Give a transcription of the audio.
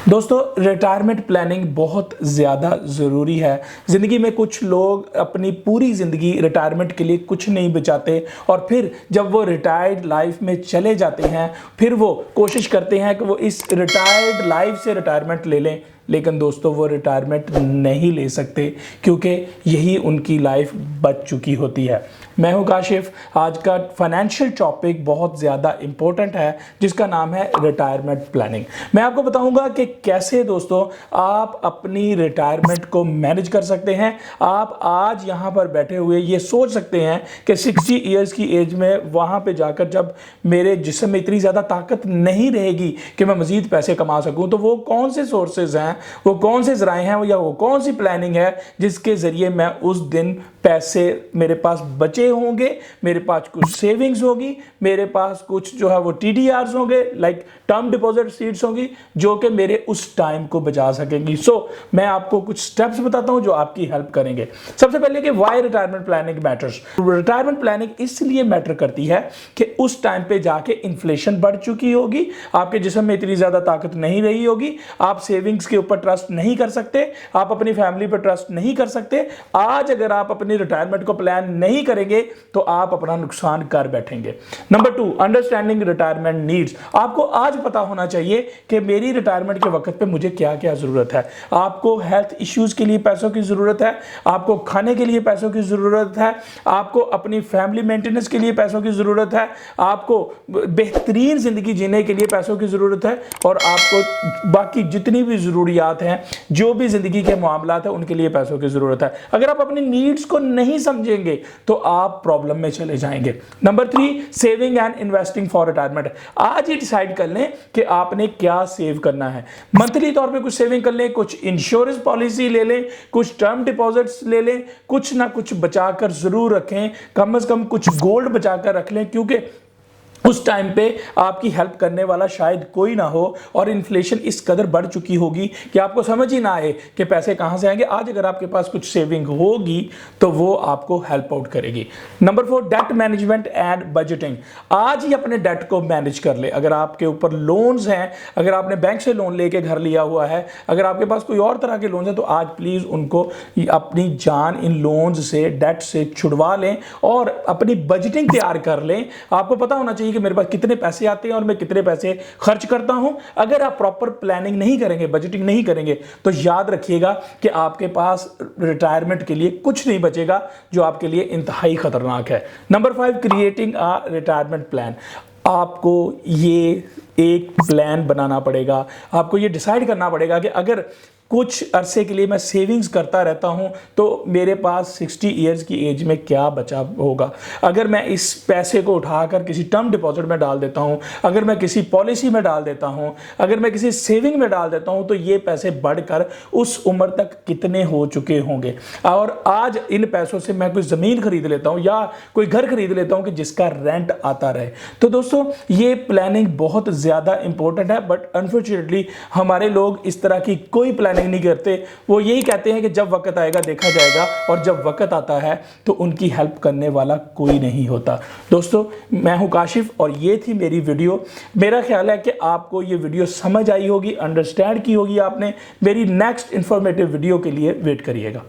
दोस्तों retirement planning बहुत ज़्यादा ज़रूरी है। ज़िंदगी में कुछ लोग अपनी पूरी ज़िंदगी रिटायरमेंट के लिए कुछ नहीं बचाते और फिर जब वो रिटायर्ड लाइफ में चले जाते हैं फिर वो कोशिश करते हैं कि वो इस रिटायर्ड लाइफ से रिटायरमेंट ले लें, लेकिन दोस्तों वो रिटायरमेंट नहीं ले सकते क्योंकि यही उनकी लाइफ बच चुकी होती है। मैं हूं काशिफ। आज का फाइनेंशियल टॉपिक बहुत ज़्यादा इम्पोर्टेंट है जिसका नाम है रिटायरमेंट प्लानिंग। मैं आपको बताऊंगा कि कैसे दोस्तों आप अपनी रिटायरमेंट को मैनेज कर सकते हैं। आप आज यहां पर बैठे हुए ये सोच सकते हैं कि 60 ईयर्स की एज में वहां पे जाकर जब मेरे जिस्म में इतनी ज़्यादा ताकत नहीं रहेगी कि मैं मज़ीद पैसे कमा सकूं, तो वो कौन से सोर्सेज हैं, वो कौन से ज़राए हैं या वो कौन सी प्लानिंग है जिसके ज़रिए मैं उस दिन पैसे मेरे पास बचे होंगे, मेरे पास कुछ सेविंग्स होगी, मेरे पास कुछ जो है वो TDRs होंगे, लाइक टर्म डिपॉजिट सीट्स होंगी, जो कि मेरे उस टाइम को बचा सकेंगी। मैं आपको कुछ स्टेप्स बताता हूं जो आपकी हेल्प करेंगे। सबसे पहले कि why retirement planning matters. Retirement planning इसलिए मैटर करती है कि उस टाइम पे जाके इन्फ्लेशन बढ़ चुकी होगी, आपके जिस्म में इतनी ज्यादा ताकत नहीं रही होगी, आप सेविंग्स के ऊपर ट्रस्ट नहीं कर सकते, आप अपनी फैमिली पर ट्रस्ट नहीं कर सकते। आज अगर आप अपनी रिटायरमेंट को प्लान नहीं करेंगे तो आप अपना नुकसान कर बैठेंगे। Number 2, understanding retirement needs. आपको आज पता होना चाहिए कि मेरी रिटायरमेंट के वक्त पे मुझे क्या क्या जरूरत है। आपको हेल्थ इश्यूज के लिए पैसों की जरूरत है, आपको खाने के लिए पैसों की जरूरत है, आपको अपनी फैमिली मेंटेनेंस के लिए पैसों की जरूरत है, आपको बेहतरीन जिंदगी जीने के लिए पैसों की जरूरत है, और आपको बाकी जितनी भी जरूरियात हैं, जो भी जिंदगी के मामलात हैं, उनके लिए पैसों की जरूरत है। अगर आप अपनी नीड्स को नहीं समझेंगे तो आप प्रॉब्लम में चले जाएंगे। Number 3, saving and investing for retirement. आज ही डिसाइड कर लें कि आपने क्या सेव करना है। मंथली तौर पे कुछ सेविंग कर लें, कुछ इंश्योरेंस पॉलिसी ले लें, कुछ टर्म डिपॉजिट्स ले लें, कुछ ना कुछ बचाकर जरूर रखें, कम से कम कुछ गोल्ड बचाकर रख लें, क्योंकि उस टाइम पे आपकी हेल्प करने वाला शायद कोई ना हो और इन्फ्लेशन इस कदर बढ़ चुकी होगी कि आपको समझ ही ना आए कि पैसे कहां से आएंगे। आज अगर आपके पास कुछ सेविंग होगी तो वो आपको हेल्प आउट करेगी। Number 4, debt management and budgeting. आज ही अपने डेट को मैनेज कर ले। अगर आपके ऊपर लोन्स हैं, अगर आपने बैंक से लोन लेके घर लिया हुआ है, अगर आपके पास कोई और तरह के लोन्स हैं, तो आज प्लीज उनको अपनी जान इन लोन्स से, डेट से छुड़वा लें और अपनी बजटिंग तैयार कर लें। आपको पता होना चाहिए कि मेरे पास कितने पैसे आते हैं और मैं कितने पैसे खर्च करता हूं। अगर आप प्रॉपर प्लानिंग नहीं करेंगे, बजटिंग नहीं करेंगे, तो याद रखिएगा कि आपके पास रिटायरमेंट के लिए कुछ नहीं बचेगा, जो आपके लिए इंतहाई खतरनाक है। Number 5, creating a retirement plan. आपको ये एक प्लान बनाना पड़ेगा, आपको ये डिसाइड करना पड़ेगा कि अगर कुछ अरसे के लिए मैं सेविंग्स करता रहता हूं तो मेरे पास 60 ईयर्स की एज में क्या बचा होगा। अगर मैं इस पैसे को उठाकर किसी टर्म डिपॉजिट में डाल देता हूं, अगर मैं किसी पॉलिसी में डाल देता हूं, अगर मैं किसी सेविंग में डाल देता हूं, तो ये पैसे बढ़कर उस उम्र तक कितने हो चुके होंगे। और आज इन पैसों से मैं कोई ज़मीन खरीद लेता हूं या कोई घर खरीद लेता हूं कि जिसका रेंट आता रहे। तो दोस्तों ये प्लानिंग बहुत ज़्यादा इंपॉर्टेंट है, बट अनफॉर्चुनेटली हमारे लोग इस तरह की कोई प्लानिंग नहीं करते। वो यही कहते हैं कि जब वक्त आएगा देखा जाएगा, और जब वक्त आता है तो उनकी हेल्प करने वाला कोई नहीं होता। दोस्तों मैं हूं काशिफ और ये थी मेरी वीडियो। मेरा ख्याल है कि आपको ये वीडियो समझ आई होगी, अंडरस्टैंड की होगी आपने। मेरी नेक्स्ट इंफॉर्मेटिव वीडियो के लिए वेट करिएगा।